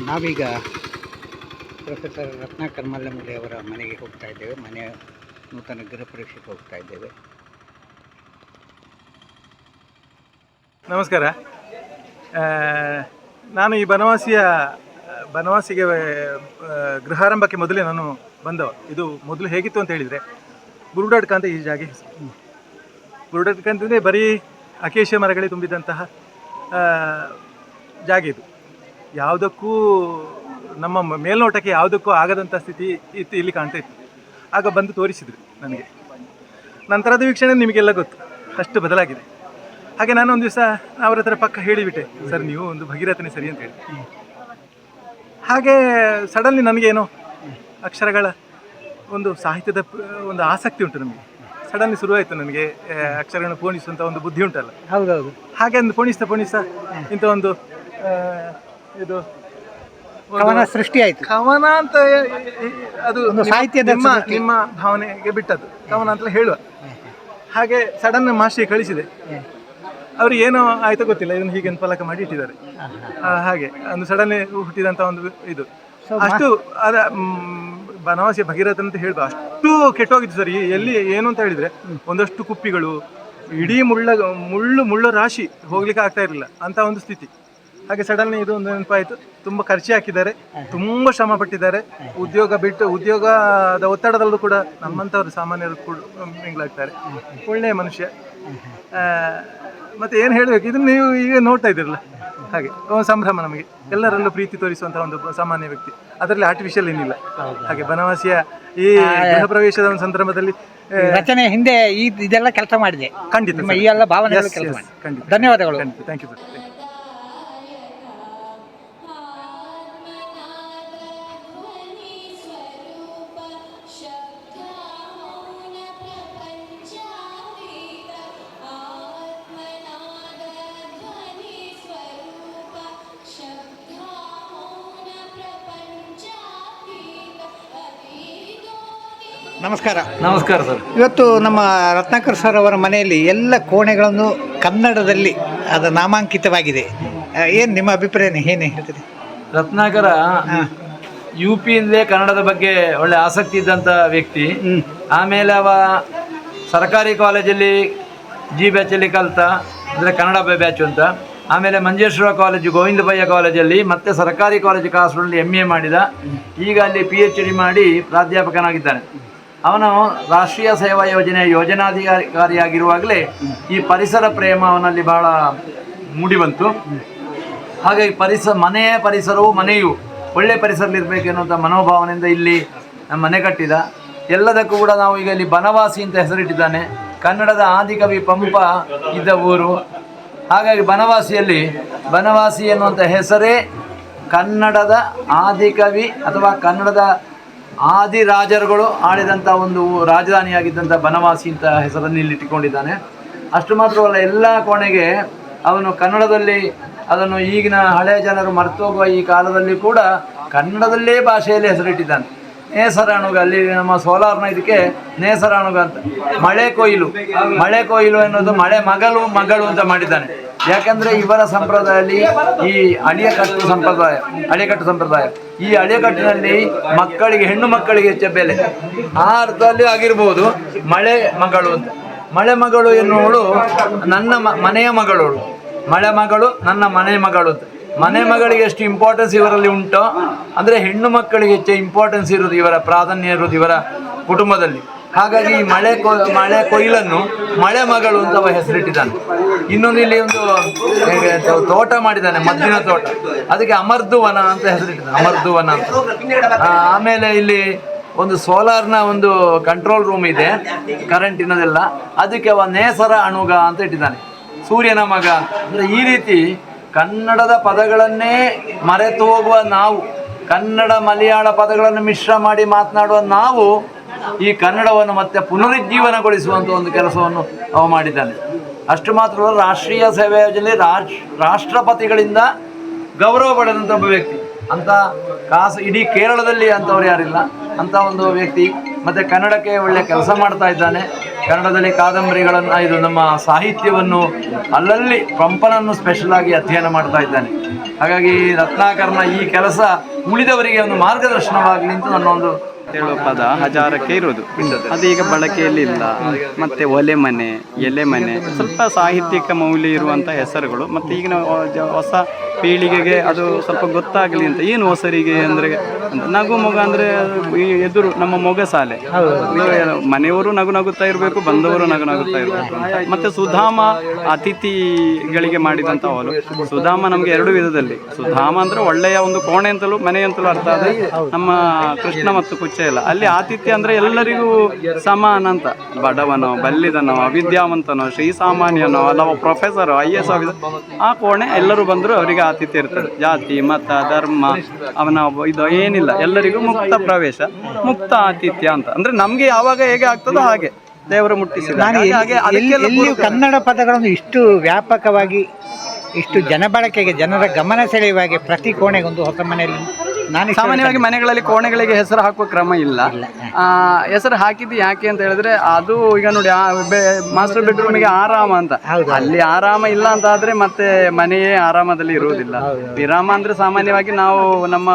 ನಾವೀಗ ಪ್ರೊಫೆಸರ್ ರತ್ನಾಕರ್ ಮಲ್ಲಮುಡಿ ಅವರ ಮನೆಗೆ ಹೋಗ್ತಾ ಇದ್ದೇವೆ. ಮನೆಯ ನೂತನ ಗೃಹ ಪ್ರವೇಶಕ್ಕೆ ಹೋಗ್ತಾ ಇದ್ದೇವೆ. ನಮಸ್ಕಾರ. ನಾನು ಈ ಬನವಾಸಿಗೆ ಗೃಹಾರಂಭಕ್ಕೆ ಮೊದಲೇ ನಾನು ಬಂದವ. ಇದು ಮೊದಲು ಹೇಗಿತ್ತು ಅಂತ ಹೇಳಿದರೆ, ಬುರುಡಡ್ಕ ಅಂತ ಈ ಜಾಗ ಹೆಸರು. ಬುರುಡಡ್ಕ ಅಂತಂದರೆ ಬರೀ ಅಕೇಶಿಯ ಮರಗಳೇ ತುಂಬಿದಂತಹ ಜಾಗ ಇದು. ಯಾವುದಕ್ಕೂ ನಮ್ಮ ಮೇಲ್ನೋಟಕ್ಕೆ ಯಾವುದಕ್ಕೂ ಆಗದಂಥ ಸ್ಥಿತಿ ಇತ್ತು, ಇಲ್ಲಿ ಕಾಣ್ತಾ ಇತ್ತು. ಆಗ ಬಂದು ತೋರಿಸಿದರು ನನಗೆ. ನಂತರದ ವೀಕ್ಷಣೆ ನಿಮಗೆಲ್ಲ ಗೊತ್ತು, ಅಷ್ಟು ಬದಲಾಗಿದೆ. ಹಾಗೆ ನಾನು ಒಂದು ದಿವಸ ಅವರ ಹತ್ರ ಪಕ್ಕ ಹೇಳಿಬಿಟ್ಟೆ, ಸರ್ ನೀವು ಒಂದು ಭಗೀರಥನೇ ಸರಿ ಅಂತ ಹೇಳಿ. ಹಾಗೆ ಸಡನ್ಲಿ ನನಗೇನೋ ಅಕ್ಷರಗಳ ಒಂದು ಸಾಹಿತ್ಯದ ಒಂದು ಆಸಕ್ತಿ ಉಂಟು ನಮಗೆ. ಸಡನ್ಲಿ ಶುರುವಾಯಿತು ನನಗೆ ಅಕ್ಷರಗಳನ್ನು ಪೋಣಿಸುವಂಥ ಒಂದು ಬುದ್ಧಿ ಉಂಟಲ್ಲ. ಹೌದೌದು. ಹಾಗೆ ಒಂದು ಪೋಣಿಸ್ತಾ ಇಂಥ ಒಂದು ಇದು ಕವನ ಸೃಷ್ಟಿ ಆಯಿತು. ಕವನ ಅಂತ ಅದು ಸಾಹಿತ್ಯದ ನಿಮ್ಮ ಭಾವನೆಗೆ ಬಿಟ್ಟದ್ದು ಕವನ ಅಂತ ಹೇಳುವ. ಹಾಗೆ ಸಡನ್ ಮಾಸ್ಟ್ರಿಗೆ ಕಳಿಸಿದೆ. ಅವ್ರಿಗೆ ಏನೋ ಆಯ್ತೋ ಗೊತ್ತಿಲ್ಲ, ಇದನ್ನು ಹೀಗೆ ಫಲಕ ಮಾಡಿ ಇಟ್ಟಿದ್ದಾರೆ. ಹಾಗೆ ಒಂದು ಸಡನ್ಲಿ ಹುಟ್ಟಿದಂಥ ಒಂದು ಇದು. ಅಷ್ಟು ಅದ ಬನವಾಸಿಯ ಭಗೀರಥ ಅಂತ ಹೇಳ್ಬೋದು, ಅಷ್ಟು ಕೆಟ್ಟೋಗಿತ್ತು ಸರ್. ಎಲ್ಲಿ ಏನು ಅಂತ ಹೇಳಿದರೆ, ಒಂದಷ್ಟು ಕುಪ್ಪಿಗಳು, ಇಡೀ ಮುಳ್ಳು ರಾಶಿ ಹೋಗ್ಲಿಕ್ಕೆ ಆಗ್ತಾ ಇರಲಿಲ್ಲ ಅಂತ ಒಂದು ಸ್ಥಿತಿ. ಹಾಗೆ ಸಡನ್ಲಿ ಇದು ಒಂದು ನೆನಪಾಯಿತು. ತುಂಬ ಖರ್ಚು ಹಾಕಿದ್ದಾರೆ, ತುಂಬ ಶ್ರಮ ಪಟ್ಟಿದ್ದಾರೆ. ಉದ್ಯೋಗದ ಒತ್ತಡದಲ್ಲೂ ಕೂಡ ನಮ್ಮಂಥವ್ರು ಸಾಮಾನ್ಯರು ಕೂಡ ಮಿಂಗ್ಲಾಗ್ತಾರೆ. ಒಳ್ಳೆಯ ಮನುಷ್ಯ. ಮತ್ತು ಏನು ಹೇಳಬೇಕು, ಇದನ್ನು ನೀವು ಈಗ ನೋಡ್ತಾ ಇದ್ದೀರಲ್ಲ, ಹಾಗೆ ಸಂಭ್ರಮ ನಮಗೆ. ಎಲ್ಲರಲ್ಲೂ ಪ್ರೀತಿ ತೋರಿಸುವಂಥ ಒಂದು ಸಾಮಾನ್ಯ ವ್ಯಕ್ತಿ, ಅದರಲ್ಲಿ ಆರ್ಟಿಫಿಷಿಯಲ್ ಏನಿಲ್ಲ. ಹಾಗೆ ಬನವಾಸಿಯ ಈ ಗೃಹ ಪ್ರವೇಶದ ಒಂದು ಸಂದರ್ಭದಲ್ಲಿ ರಚನೆ ಹಿಂದೆ ಇದೆಲ್ಲ ಕೆಲಸ ಮಾಡಿದೆ. ಖಂಡಿತ ಈ ಎಲ್ಲ ಭಾವನೆ ಕೆಲಸ ಮಾಡಿ. ಖಂಡಿತ. ಧನ್ಯವಾದಗಳು. Thank you sir. ನಮಸ್ಕಾರ. ನಮಸ್ಕಾರ ಸರ್. ಇವತ್ತು ನಮ್ಮ ರತ್ನಾಕರ್ ಸರ್ ಅವರ ಮನೆಯಲ್ಲಿ ಎಲ್ಲ ಕೋಣೆಗಳನ್ನು ಕನ್ನಡದಲ್ಲಿ ಅದು ನಾಮಾಂಕಿತವಾಗಿದೆ. ಏನು ನಿಮ್ಮ ಅಭಿಪ್ರಾಯ ಏನು ಹೇಳ್ತೀರಿ? ರತ್ನಾಕರ UPಯಿಂದಲೇ ಕನ್ನಡದ ಬಗ್ಗೆ ಒಳ್ಳೆ ಆಸಕ್ತಿ ಇದ್ದಂಥ ವ್ಯಕ್ತಿ. ಆಮೇಲೆ ಅವ ಸರ್ಕಾರಿ ಕಾಲೇಜಲ್ಲಿ G ಬ್ಯಾಚಲ್ಲಿ ಕಲಿತ, ಅಂದರೆ ಕನ್ನಡ ಬ್ಯಾಚು ಅಂತ. ಆಮೇಲೆ ಮಂಜೇಶ್ವರ ಕಾಲೇಜು, ಗೋವಿಂದ ಭಯ್ಯ ಕಾಲೇಜಲ್ಲಿ, ಮತ್ತು ಸರ್ಕಾರಿ ಕಾಲೇಜು ಕಾಸರಗೋಡಿನಲ್ಲಿ MA ಮಾಡಿದ. ಈಗ ಅಲ್ಲಿ PhD ಮಾಡಿ ಪ್ರಾಧ್ಯಾಪಕನಾಗಿದ್ದಾನೆ. ಅವನು ರಾಷ್ಟ್ರೀಯ ಸೇವಾ ಯೋಜನೆಯ ಯೋಜನಾಧಿಕಾರಿಯಾಗಿರುವಾಗಲೇ ಈ ಪರಿಸರ ಪ್ರೇಮ ಅವನಲ್ಲಿ ಬಹಳ ಮೂಡಿಬಂತು. ಹಾಗಾಗಿ ಪರಿಸರವು ಮನೆಯು ಒಳ್ಳೆಯ ಪರಿಸರದಲ್ಲಿರಬೇಕು ಎನ್ನುವಂಥ ಮನೋಭಾವನೆಯಿಂದ ಇಲ್ಲಿ ಮನೆ ಕಟ್ಟಿದ. ಎಲ್ಲದಕ್ಕೂ ಕೂಡ ನಾವು ಈಗ ಇಲ್ಲಿ ಬನವಾಸಿ ಅಂತ ಹೆಸರಿಟ್ಟಿದ್ದಾನೆ. ಕನ್ನಡದ ಆದಿಕವಿ ಪಂಪ ಇದ್ದ ಊರು. ಹಾಗಾಗಿ ಬನವಾಸಿ ಎನ್ನುವಂಥ ಹೆಸರೇ ಕನ್ನಡದ ಆದಿಕವಿ ಅಥವಾ ಕನ್ನಡದ ಆದಿರಾಜರುಗಳು ಆಳಿದಂಥ ಒಂದು ರಾಜಧಾನಿಯಾಗಿದ್ದಂಥ ಬನವಾಸಿ ಅಂತ ಹೆಸರನ್ನು ಇಲ್ಲಿ ಇಟ್ಟುಕೊಂಡಿದ್ದಾನೆ. ಅಷ್ಟು ಮಾತ್ರವಲ್ಲ, ಎಲ್ಲ ಕೋಣೆಗೆ ಅವನು ಕನ್ನಡದಲ್ಲಿ ಅದನ್ನು ಈಗಿನ ಹಳೆಯ ಜನರು ಮರ್ತೋಗುವ ಈ ಕಾಲದಲ್ಲಿ ಕೂಡ ಕನ್ನಡದಲ್ಲೇ ಭಾಷೆಯಲ್ಲಿ ಹೆಸರಿಟ್ಟಿದ್ದಾನೆ. ನೇಸರಾಣುಗ, ಅಲ್ಲಿ ನಮ್ಮ ಸೋಲಾರ್ನ ಇದಕ್ಕೆ ನೇಸರಾಣುಗ ಅಂತ. ಮಳೆ ಕೊಯ್ಲು ಎನ್ನುವುದು ಮಗಳು ಅಂತ ಮಾಡಿದ್ದಾನೆ. ಯಾಕಂದರೆ ಇವರ ಸಂಪ್ರದಾಯದಲ್ಲಿ ಈ ಅಳಿಯಕಟ್ಟು ಸಂಪ್ರದಾಯ, ಈ ಅಳಿಯಕಟ್ಟಿನಲ್ಲಿ ಹೆಣ್ಣು ಮಕ್ಕಳಿಗೆ ಹೆಚ್ಚು ಬೆಲೆ. ಆ ಅರ್ಥದಲ್ಲಿ ಆಗಿರ್ಬೋದು ಮಳೆ ಮಗಳು ಎನ್ನುವಳು ನನ್ನ ಮನೆಯ ಮಗಳವಳು. ಮಳೆ ಮಗಳು ನನ್ನ ಮನೆ ಮಗಳು ಅಂತ. ಮನೆ ಮಗಳಿಗೆ ಎಷ್ಟು ಇಂಪಾರ್ಟೆನ್ಸ್ ಇವರಲ್ಲಿ ಉಂಟೋ, ಅಂದರೆ ಹೆಣ್ಣು ಮಕ್ಕಳಿಗೆ ಹೆಚ್ಚು ಇಂಪಾರ್ಟೆನ್ಸ್ ಇರೋದು, ಇವರ ಪ್ರಾಧಾನ್ಯ ಇರೋದು ಇವರ ಕುಟುಂಬದಲ್ಲಿ. ಹಾಗಾಗಿ ಈ ಮಳೆ ಕೊಯ್ಲನ್ನು ಮಳೆ ಮಗಳು ಅಂತ ಹೆಸರಿಟ್ಟಿದ್ದಾನೆ. ಇನ್ನೊಂದು ಇಲ್ಲಿ ಒಂದು ತೋಟ ಮಾಡಿದ್ದಾನೆ, ಮದ್ದಿನ ತೋಟ, ಅದಕ್ಕೆ ಅಮರ್ದುವನ ಅಂತ ಹೆಸರಿಟ್ಟಿದ್ದಾನೆ. ಅಮರ್ದುವನ ಅಂತ. ಆಮೇಲೆ ಇಲ್ಲಿ ಒಂದು ಸೋಲಾರ್ನ ಒಂದು ಕಂಟ್ರೋಲ್ ರೂಮ್ ಇದೆ, ಕರೆಂಟಿನದೆಲ್ಲ. ಅದಕ್ಕೆ ಅವ ನೇಸರ ಅಣುಗ ಅಂತ ಇಟ್ಟಿದ್ದಾನೆ, ಸೂರ್ಯನ ಮಗ ಅಂತ. ಅಂದರೆ ಈ ರೀತಿ ಕನ್ನಡದ ಪದಗಳನ್ನೇ ಮರೆತು ಹೋಗುವ ನಾವು, ಕನ್ನಡ ಮಲಯಾಳ ಪದಗಳನ್ನು ಮಿಶ್ರ ಮಾಡಿ ಮಾತನಾಡುವ ನಾವು, ಈ ಕನ್ನಡವನ್ನು ಮತ್ತೆ ಪುನರುಜ್ಜೀವನಗೊಳಿಸುವಂಥ ಒಂದು ಕೆಲಸವನ್ನು ಅವ ಮಾಡಿದ್ದಾನೆ. ಅಷ್ಟು ಮಾತ್ರವಲ್ಲ, ರಾಷ್ಟ್ರೀಯ ಸೇವಾ ಯೋಜನೆಯಲ್ಲಿ ರಾಷ್ಟ್ರಪತಿಗಳಿಂದ ಗೌರವ ಪಡೆದಂಥ ಒಬ್ಬ ವ್ಯಕ್ತಿ. ಅಂತ ಇಡೀ ಕೇರಳದಲ್ಲಿ ಅಂಥವ್ರು ಯಾರಿಲ್ಲ, ಅಂಥ ಒಂದು ವ್ಯಕ್ತಿ. ಮತ್ತು ಕನ್ನಡಕ್ಕೆ ಒಳ್ಳೆಯ ಕೆಲಸ ಮಾಡ್ತಾ ಇದ್ದಾನೆ. ಕನ್ನಡದಲ್ಲಿ ಕಾದಂಬರಿಗಳನ್ನು, ಇದು ನಮ್ಮ ಸಾಹಿತ್ಯವನ್ನು ಅಲ್ಲಲ್ಲಿ ಪಂಪನನ್ನು ಸ್ಪೆಷಲ್ ಆಗಿ ಅಧ್ಯಯನ ಮಾಡ್ತಾ ಇದ್ದಾನೆ. ಹಾಗಾಗಿ ರತ್ನಾಕರ್ನ ಈ ಕೆಲಸ ಉಳಿದವರಿಗೆ ಒಂದು ಮಾರ್ಗದರ್ಶನವಾಗಲಿ ಅಂತ ನನ್ನ ಒಂದು ಹೇಳುವ ಪದ ಹಜಾರಕ್ಕೆ ಇರೋದು, ಅದೀಗ ಬಳಕೆಯಲ್ಲಿ ಇಲ್ಲ. ಮತ್ತೆ ಒಲೆ ಮನೆ, ಎಲೆ ಮನೆ, ಸ್ವಲ್ಪ ಸಾಹಿತ್ಯಿಕ ಮೌಲ್ಯ ಇರುವಂಥ ಹೆಸರುಗಳು. ಮತ್ತು ಈಗಿನ ಹೊಸ ಪೀಳಿಗೆಗೆ ಅದು ಸ್ವಲ್ಪ ಗೊತ್ತಾಗಲಿ ಅಂತ. ಏನು ಹೊಸರಿಗೆ ಅಂದರೆ ನಗು ಮೊಗ ಅಂದರೆ ಎದುರು ನಮ್ಮ ಮೊಗ ಸಾಲೆ, ಮನೆಯವರು ನಗು ನಗುತ್ತಾ ಇರಬೇಕು, ಬಂದವರು ನಗು ನಗುತ್ತಾ ಇರಬೇಕು ಅಂತ. ಮತ್ತು ಸುಧಾಮ ಅತಿಥಿಗಳಿಗೆ ಮಾಡಿದಂಥ ಅವಳು. ಸುಧಾಮ ನಮಗೆ ಎರಡು ವಿಧದಲ್ಲಿ, ಸುಧಾಮ ಅಂದರೆ ಒಳ್ಳೆಯ ಒಂದು ಕೋಣೆ ಅಂತಲೂ ಮನೆ ಅಂತಲೂ ಅರ್ಥ ಆದರೆ, ನಮ್ಮ ಕೃಷ್ಣ ಮತ್ತು ಕುಚ್ಚ ಇಲ್ಲ, ಅಲ್ಲಿ ಆತಿಥ್ಯ ಅಂದರೆ ಎಲ್ಲರಿಗೂ ಸಮಾನ ಅಂತ. ಬಡವನೋ, ಬಲ್ಲಿದನೋ, ಅವಿದ್ಯಾವಂತನೋ, ಶ್ರೀಸಾಮಾನ್ಯನೋ, ಅಥವಾ ಪ್ರೊಫೆಸರೋ, IAS ಆಫೀಸರ್, ಆ ಕೋಣೆ ಎಲ್ಲರೂ ಬಂದರೂ ಅವರಿಗೆ ಆತಿಥ್ಯ ಇರ್ತದೆ. ಜಾತಿ, ಮತ, ಧರ್ಮ, ಅವನ ಇದು ಏನಿಲ್ಲ, ಎಲ್ಲರಿಗೂ ಮುಕ್ತ ಪ್ರವೇಶ, ಮುಕ್ತ ಆತಿಥ್ಯ ಅಂತ. ಅಂದರೆ ನಮಗೆ ಯಾವಾಗ ಹೇಗೆ ಆಗ್ತದೋ ಹಾಗೆ ದೇವರು ಮುಟ್ಟಿಸಿದ್ದಾರೆ. ಎಲ್ಲಿಯೂ ಕನ್ನಡ ಪದಗಳನ್ನು ಇಷ್ಟು ವ್ಯಾಪಕವಾಗಿ, ಇಷ್ಟು ಜನಬಳಕೆಗೆ, ಜನರ ಗಮನ ಸೆಳೆಯುವಾಗೆ ಪ್ರತಿ ಕೋಣೆಗೊಂದು ಹೊಸ ಮನೆಯಲ್ಲಿ ನಾನು ಸಾಮಾನ್ಯವಾಗಿ ಮನೆಗಳಲ್ಲಿ ಕೋಣೆಗಳಿಗೆ ಹೆಸರು ಹಾಕುವ ಕ್ರಮ ಇಲ್ಲ. ಹೆಸರು ಹಾಕಿದ್ದು ಯಾಕೆ ಅಂತ ಹೇಳಿದ್ರೆ, ಅದು ಈಗ ನೋಡಿ ಮಾಸ್ಟರ್ ಬೆಡ್ರೂಮಿಗೆ ಆರಾಮ ಅಂತ, ಅಲ್ಲಿ ಆರಾಮ ಇಲ್ಲ ಅಂತ ಆದ್ರೆ ಮತ್ತೆ ಮನೆಯೇ ಆರಾಮದಲ್ಲಿ ಇರುವುದಿಲ್ಲ. ವಿರಾಮ ಅಂದ್ರೆ ಸಾಮಾನ್ಯವಾಗಿ ನಾವು ನಮ್ಮ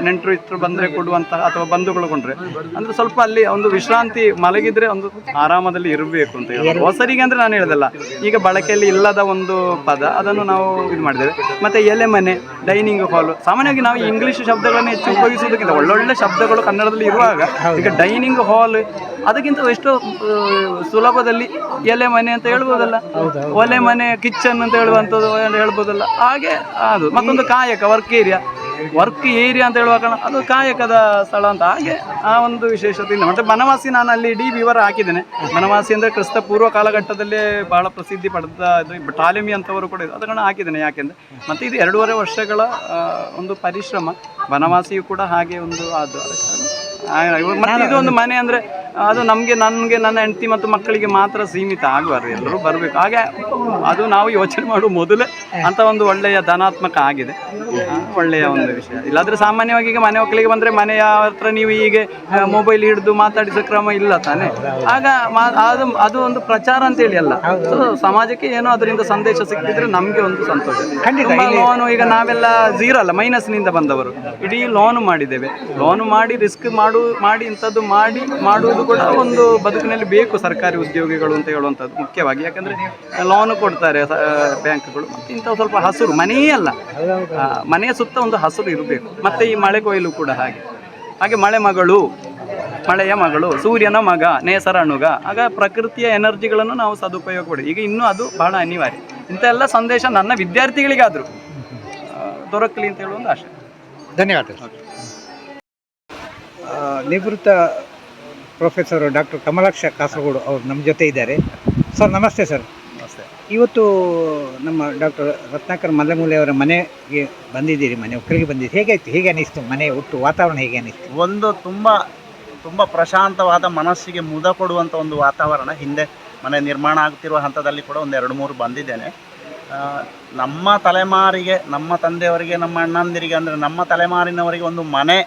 ನೆಂಟರು ಇಷ್ಟರು ಬಂದ್ರೆ ಕೊಡುವಂತಹ ಅಥವಾ ಬಂಧುಗಳು ಕೊಂಡ್ರೆ ಅಂದ್ರೆ ಸ್ವಲ್ಪ ಅಲ್ಲಿ ಒಂದು ವಿಶ್ರಾಂತಿ, ಮಲಗಿದ್ರೆ ಒಂದು ಆರಾಮದಲ್ಲಿ ಇರಬೇಕು ಅಂತ ಹೇಳಿ. ಹೊಸರಿಗೆ ಅಂದ್ರೆ ನಾನು ಹೇಳೋದಲ್ಲ, ಈಗ ಬಳಕೆಯಲ್ಲಿ ಇಲ್ಲದ ಒಂದು ಪದ, ಅದನ್ನು ನಾವು ಇದು ಮಾಡಿದ್ದೇವೆ. ಮತ್ತೆ ಎಲೆ ಮನೆ, ಡೈನಿಂಗ್ ಹಾಲ್, ಸಾಮಾನ್ಯವಾಗಿ ನಾವು ಇಂಗ್ಲಿಷ್ ಶಬ್ದ ಹೆಚ್ಚು ಉಪಯೋಗಿಸುವುದಕ್ಕಿಂತ ಒಳ್ಳೊಳ್ಳೆ ಶಬ್ದಗಳು ಕನ್ನಡದಲ್ಲಿ ಇರುವಾಗ ಈಗ ಡೈನಿಂಗ್ ಹಾಲ್ ಅದಕ್ಕಿಂತ ಎಷ್ಟೋ ಸುಲಭದಲ್ಲಿ ಎಲೆ ಮನೆ ಅಂತ ಹೇಳ್ಬೋದಲ್ಲ, ಒಲೆ ಮನೆ, ಕಿಚನ್ ಅಂತ ಹೇಳುವಂಥದ್ದು ಹೇಳ್ಬೋದಲ್ಲ. ಹಾಗೆ ಅದು ಮತ್ತೊಂದು ಕಾಯಕ, ವರ್ಕ್ ಏರಿಯಾ ಅಂತ ಹೇಳುವಾಗ ಅದು ಕಾಯಕದ ಸ್ಥಳ ಅಂತ. ಹಾಗೆ ಆ ಒಂದು ವಿಶೇಷತೆ ಇಲ್ಲ. ಮತ್ತೆ ಬನವಾಸಿ ನಾನು ಅಲ್ಲಿ ಇಡೀ ವಿವರ ಹಾಕಿದ್ದೇನೆ. ಬನವಾಸಿ ಅಂದರೆ ಕ್ರಿಸ್ತ ಪೂರ್ವ ಕಾಲಘಟ್ಟದಲ್ಲೇ ಬಹಳ ಪ್ರಸಿದ್ಧಿ ಪಡೆದ ಟಾಲೆಮಿ ಅಂತವರು ಕೂಡ ಇದೆ, ಅದನ್ನು ಹಾಕಿದ್ದೇನೆ. ಯಾಕೆಂದರೆ ಮತ್ತೆ ಇದು 2.5 ವರ್ಷಗಳ ಒಂದು ಪರಿಶ್ರಮ. ಬನವಾಸಿಯು ಕೂಡ ಹಾಗೆ ಒಂದು ಅದು ಮತ್ತೆ ಇದು ಒಂದು ಮನೆ ಅಂದರೆ ಅದು ನನಗೆ ನನ್ನ ಹೆಂಡತಿ ಮತ್ತು ಮಕ್ಕಳಿಗೆ ಮಾತ್ರ ಸೀಮಿತ ಆಗಬಾರ್ದು, ಎಲ್ಲರೂ ಬರಬೇಕು. ಹಾಗೆ ಅದು ನಾವು ಯೋಚನೆ ಮಾಡುವ ಮೊದಲೇ ಅಂತ ಒಂದು ಒಳ್ಳೆಯ ಧನಾತ್ಮಕ ಆಗಿದೆ, ಒಳ್ಳೆಯ ಒಂದು ವಿಷಯ. ಇಲ್ಲಾಂದರೆ ಸಾಮಾನ್ಯವಾಗಿ ಈಗ ಮನೆ ಮಕ್ಕಳಿಗೆ ಬಂದರೆ ಮನೆಯ ಹತ್ರ ನೀವು ಹೀಗೆ ಮೊಬೈಲ್ ಹಿಡಿದು ಮಾತಾಡಿಸೋ ಕ್ರಮ ಇಲ್ಲ ತಾನೆ. ಆಗ ಅದು ಒಂದು ಪ್ರಚಾರ ಅಂತೇಳಿ ಅಲ್ಲ, ಸಮಾಜಕ್ಕೆ ಏನೋ ಅದರಿಂದ ಸಂದೇಶ ಸಿಕ್ಕಿದ್ರೆ ನಮಗೆ ಒಂದು ಸಂತೋಷ. ಲೋನು ಈಗ ನಾವೆಲ್ಲ ಝೀರೋ ಅಲ್ಲ, ಮೈನಸ್ನಿಂದ ಬಂದವರು, ಇಡೀ ಲೋನು ಮಾಡಿದ್ದೇವೆ. ಲೋನು ಮಾಡಿ ರಿಸ್ಕ್ ಮಾಡಿ ಇಂಥದ್ದು ಮಾಡುವುದು ಕೂಡ ಒಂದು ಬದುಕಿನಲ್ಲಿ ಬೇಕು. ಸರ್ಕಾರಿ ಉದ್ಯೋಗಿಗಳು ಅಂತ ಹೇಳುವಂಥದ್ದು ಮುಖ್ಯವಾಗಿ, ಯಾಕಂದರೆ ಲೋನು ಕೊಡ್ತಾರೆ ಬ್ಯಾಂಕ್ಗಳು. ಮತ್ತು ಇಂಥ ಸ್ವಲ್ಪ ಹಸಿರು, ಮನೆಯೇ ಅಲ್ಲ, ಮನೆಯ ಸುತ್ತ ಒಂದು ಹಸಿರು ಇರಬೇಕು. ಮತ್ತು ಈ ಮಳೆ ಕೊಯ್ಲು ಕೂಡ ಹಾಗೆ ಮಳೆಯ ಮಗಳು, ಸೂರ್ಯನ ಮಗ, ನೇಸರನುಗ. ಆಗ ಪ್ರಕೃತಿಯ ಎನರ್ಜಿಗಳನ್ನು ನಾವು ಸದುಪಯೋಗ ಮಾಡಿ ಈಗ ಇನ್ನೂ ಅದು ಬಹಳ ಅನಿವಾರ್ಯ. ಇಂಥ ಎಲ್ಲ ಸಂದೇಶ ನನ್ನ ವಿದ್ಯಾರ್ಥಿಗಳಿಗಾದರೂ ದೊರಕಲಿ ಅಂತ ಹೇಳುವ ಒಂದು ಆಶೆ. ಧನ್ಯವಾದ. ನಿವೃತ್ತ ಪ್ರೊಫೆಸರ್ ಡಾಕ್ಟರ್ ಕಮಲಾಕ್ಷ ಕಾಸರಗೋಡು ಅವರು ನಮ್ಮ ಜೊತೆ ಇದ್ದಾರೆ. ಸರ್ ನಮಸ್ತೆ. ಸರ್ ನಮಸ್ತೆ. ಇವತ್ತು ನಮ್ಮ ಡಾಕ್ಟರ್ ರತ್ನಾಕರ್ ಮಲ್ಲಮೂಲೆ ಅವರ ಮನೆಗೆ ಬಂದಿದ್ದೀರಿ, ಮನೆ ಒಕ್ಕಲಿಗೆ ಬಂದಿದ್ದೀರಿ. ಹೇಗೆ ಅನ್ನಿಸ್ತು ಮನೆ ಒಟ್ಟು ವಾತಾವರಣ, ಹೇಗೆ ಅನ್ನಿಸ್ತು? ಒಂದು ತುಂಬ ಪ್ರಶಾಂತವಾದ, ಮನಸ್ಸಿಗೆ ಮುದ ಕೊಡುವಂಥ ಒಂದು ವಾತಾವರಣ. ಹಿಂದೆ ಮನೆ ನಿರ್ಮಾಣ ಆಗ್ತಿರುವ ಹಂತದಲ್ಲಿ ಕೂಡ ಒಂದು 2-3 ಬಂದಿದ್ದೇನೆ. ನಮ್ಮ ತಲೆಮಾರಿಗೆ, ನಮ್ಮ ತಂದೆಯವರಿಗೆ, ನಮ್ಮ ಅಣ್ಣಂದಿರಿಗೆ, ಅಂದರೆ ನಮ್ಮ ತಲೆಮಾರಿನವರಿಗೆ ಒಂದು ಮನೆ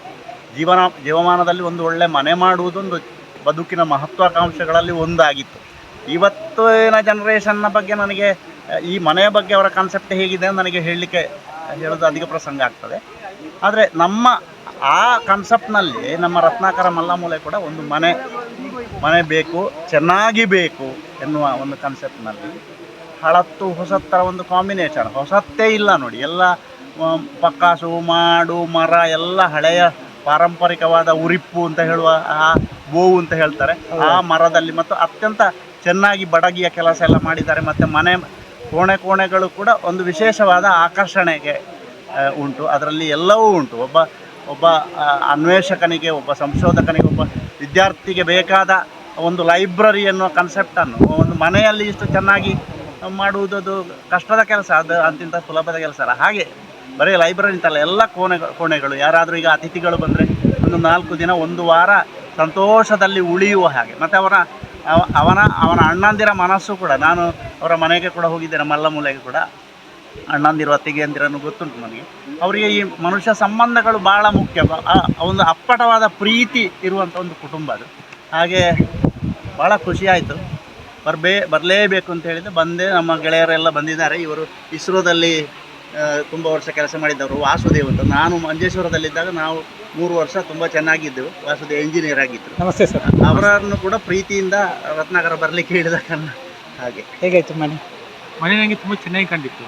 ಜೀವಮಾನದಲ್ಲಿ ಒಂದು ಒಳ್ಳೆ ಮನೆ ಮಾಡುವುದೊಂದು ಬದುಕಿನ ಮಹತ್ವಾಕಾಂಕ್ಷೆಗಳಲ್ಲಿ ಒಂದಾಗಿತ್ತು. ಇವತ್ತಿನ ಜನ್ರೇಷನ್ನ ಬಗ್ಗೆ ನನಗೆ ಈ ಮನೆಯ ಬಗ್ಗೆ ಅವರ ಕಾನ್ಸೆಪ್ಟ್ ಹೇಗಿದೆ ನನಗೆ ಹೇಳೋದು ಅಧಿಕ ಪ್ರಸಂಗ ಆಗ್ತದೆ. ಆದರೆ ನಮ್ಮ ಆ ಕಾನ್ಸೆಪ್ಟ್ನಲ್ಲಿ ನಮ್ಮ ರತ್ನಾಕರ ಮಲ್ಲಮೂಲೆ ಕೂಡ ಒಂದು ಮನೆ ಬೇಕು, ಚೆನ್ನಾಗಿ ಬೇಕು ಎನ್ನುವ ಒಂದು ಕಾನ್ಸೆಪ್ಟ್ನಲ್ಲಿ ಹಳತ್ತು ಹೊಸತ್ತರ ಒಂದು ಕಾಂಬಿನೇಷನ್. ಹೊಸತ್ತೇ ಇಲ್ಲ ನೋಡಿ, ಎಲ್ಲ ಪಕ್ಕಾಸು, ಮಾಡು, ಮರ, ಎಲ್ಲ ಹಳೆಯ ಪಾರಂಪರಿಕವಾದ ಉರಿಪ್ಪು ಅಂತ ಹೇಳುವ ಆ ಬೋವು ಅಂತ ಹೇಳ್ತಾರೆ, ಆ ಮರದಲ್ಲಿ ಮತ್ತು ಅತ್ಯಂತ ಚೆನ್ನಾಗಿ ಬಡಗಿಯ ಕೆಲಸ ಎಲ್ಲ ಮಾಡಿದ್ದಾರೆ. ಮತ್ತು ಮನೆ ಕೋಣೆಗಳು ಕೂಡ ಒಂದು ವಿಶೇಷವಾದ ಆಕರ್ಷಣೆಗೆ ಉಂಟು. ಅದರಲ್ಲಿ ಎಲ್ಲವೂ ಉಂಟು. ಒಬ್ಬ ಅನ್ವೇಷಕನಿಗೆ, ಒಬ್ಬ ಸಂಶೋಧಕನಿಗೆ, ಒಬ್ಬ ವಿದ್ಯಾರ್ಥಿಗೆ ಬೇಕಾದ ಒಂದು ಲೈಬ್ರರಿ ಎನ್ನುವ ಕಾನ್ಸೆಪ್ಟನ್ನು ಒಂದು ಮನೆಯಲ್ಲಿ ಇಷ್ಟು ಚೆನ್ನಾಗಿ ಮಾಡುವುದು ಕಷ್ಟದ ಕೆಲಸ, ಅದು ಅಂತಿಂತ ಸುಲಭದ ಕೆಲಸ ಅಲ್ಲ. ಹಾಗೆ ಬರೀ ಲೈಬ್ರರಿ ಅಂತಲ್ಲ, ಎಲ್ಲ ಕೋಣೆಗಳು ಯಾರಾದರೂ ಈಗ ಅತಿಥಿಗಳು ಬಂದರೆ ಒಂದು 4 ದಿನ, 1 ವಾರ ಸಂತೋಷದಲ್ಲಿ ಉಳಿಯುವ ಹಾಗೆ. ಮತ್ತು ಅವನ ಅಣ್ಣಂದಿರ ಮನಸ್ಸು ಕೂಡ, ನಾನು ಅವರ ಮನೆಗೆ ಕೂಡ ಹೋಗಿದ್ದೇನೆ, ಮಲ್ಲಮೂಲೆಗೆ ಕೂಡ. ಅಣ್ಣಂದಿರು, ಅತ್ತಿಗೆಯಂದಿರನ್ನು ಗೊತ್ತುಂಟು ನನಗೆ. ಅವರಿಗೆ ಈ ಮನುಷ್ಯ ಸಂಬಂಧಗಳು ಭಾಳ ಮುಖ್ಯ. ಒಂದು ಅಪ್ಪಟವಾದ ಪ್ರೀತಿ ಇರುವಂಥ ಒಂದು ಕುಟುಂಬ ಅದು. ಹಾಗೆ ಭಾಳ ಖುಷಿಯಾಯಿತು. ಬರಲೇಬೇಕು ಅಂತ ಹೇಳಿದ್ದು ಬಂದೆ. ನಮ್ಮ ಗೆಳೆಯರೆಲ್ಲ ಬಂದಿದ್ದಾರೆ. ಇವರು ಇಸ್ರೋದಲ್ಲಿ ತುಂಬ ವರ್ಷ ಕೆಲಸ ಮಾಡಿದ್ದವರು, ವಾಸುದೇವ್ ಅಂತ. ನಾನು ಮಂಜೇಶ್ವರದಲ್ಲಿದ್ದಾಗ ನಾವು 3 ವರ್ಷ ತುಂಬ ಚೆನ್ನಾಗಿದ್ದೆವು. ವಾಸುದೇವ್ ಇಂಜಿನಿಯರ್ ಆಗಿದ್ದರು. ನಮಸ್ತೆ ಸರ್. ಅವರನ್ನು ಕೂಡ ಪ್ರೀತಿಯಿಂದ ರತ್ನಾಕರ ಬರಲಿಕ್ಕೆ ಹೇಳಿದ ಕಾರಣ ಹಾಗೆ. ಹೇಗಾಯ್ತು ಮನೆ? ಮನೆ ನನಗೆ ತುಂಬ ಚೆನ್ನಾಗಿ ಕಂಡಿತ್ತು.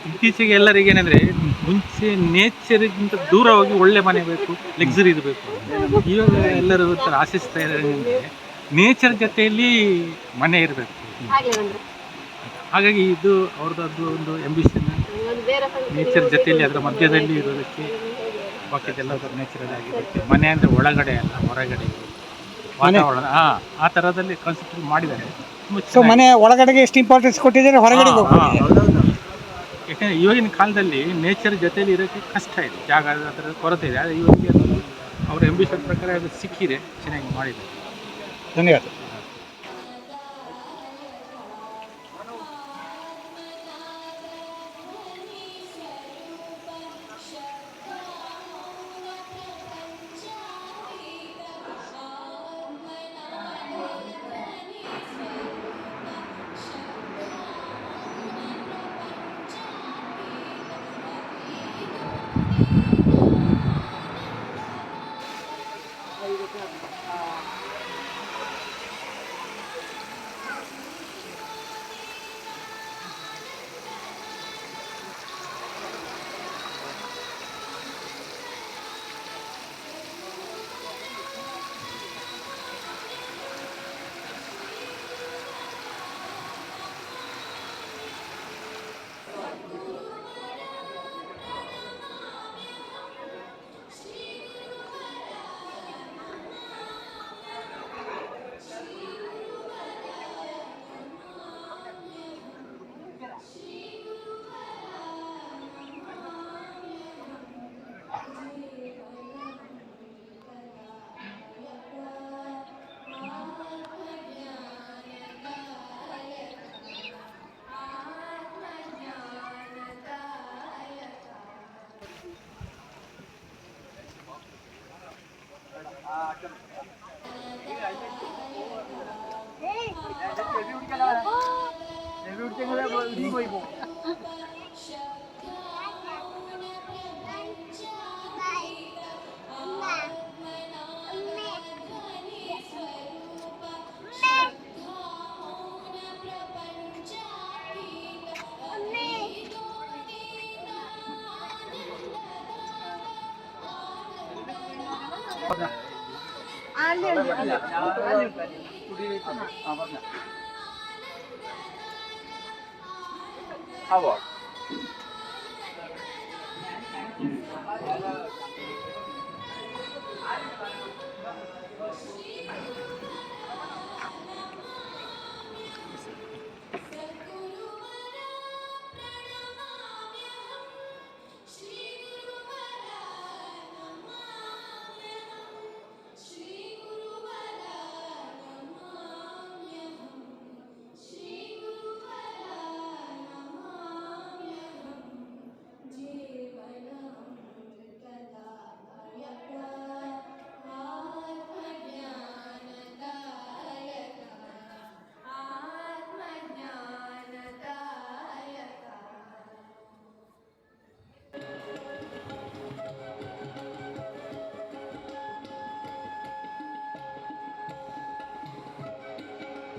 ಇತ್ತೀಚೆಗೆ ಎಲ್ಲರಿಗೆ ಏನಂದರೆ ಮುಂಚೆ ನೇಚರಿಗಿಂತ ದೂರ ಹೋಗಿ ಒಳ್ಳೆ ಮನೆ ಬೇಕು, ಲಕ್ಸುರಿ ಇರಬೇಕು. ಇವಾಗ ಎಲ್ಲರೂ ಒಂಥರ ಆಶಿಸ್ತಾ ಇದ್ದಾರೆ ನೇಚರ್ ಜೊತೆಯಲ್ಲಿ ಮನೆ ಇರಬೇಕು. ಹಾಗಾಗಿ ಇದು ಅವ್ರದ್ದು ಒಂದು ಆಂಬಿಷನ್, ನೇಚರ್ ಜೊತೆಯಲ್ಲಿ ಅದರ ಮಧ್ಯದಲ್ಲಿ ಇರೋದಕ್ಕೆ. ಬಾಕಿದೆಲ್ಲ ನೇಚರಲ್ ಆಗಿರುತ್ತೆ. ಮನೆ ಅಂದರೆ ಒಳಗಡೆ ಅಲ್ಲ, ಹೊರಗಡೆ ವಾತಾವರಣ ಆ ಥರದಲ್ಲಿ ಕನ್ಸೆಪ್ಟ್ ಮಾಡಿದ್ದಾರೆ. ಸೊ ಮನೆ ಒಳಗಡೆಗೆ ಎಷ್ಟು ಇಂಪಾರ್ಟೆನ್ಸ್ ಕೊಟ್ಟಿದ್ದಾರೆ, ಹೊರಗಡೆ ಯಾಕೆಂದರೆ ಇವಾಗಿನ ಕಾಲದಲ್ಲಿ ನೇಚರ್ ಜೊತೆಯಲ್ಲಿ ಇರೋಕ್ಕೆ ಕಷ್ಟ ಇದೆ, ಜಾಗ ಅದರ ಕೊರತೆ ಇದೆ. ಆದರೆ ಇವಾಗ ಅವರ ಆಂಬಿಷನ್ ಪ್ರಕಾರ ಅದು ಸಿಕ್ಕಿದೆ, ಚೆನ್ನಾಗಿ ಮಾಡಿದ್ದಾರೆ. ಧನ್ಯವಾದ. ಅವ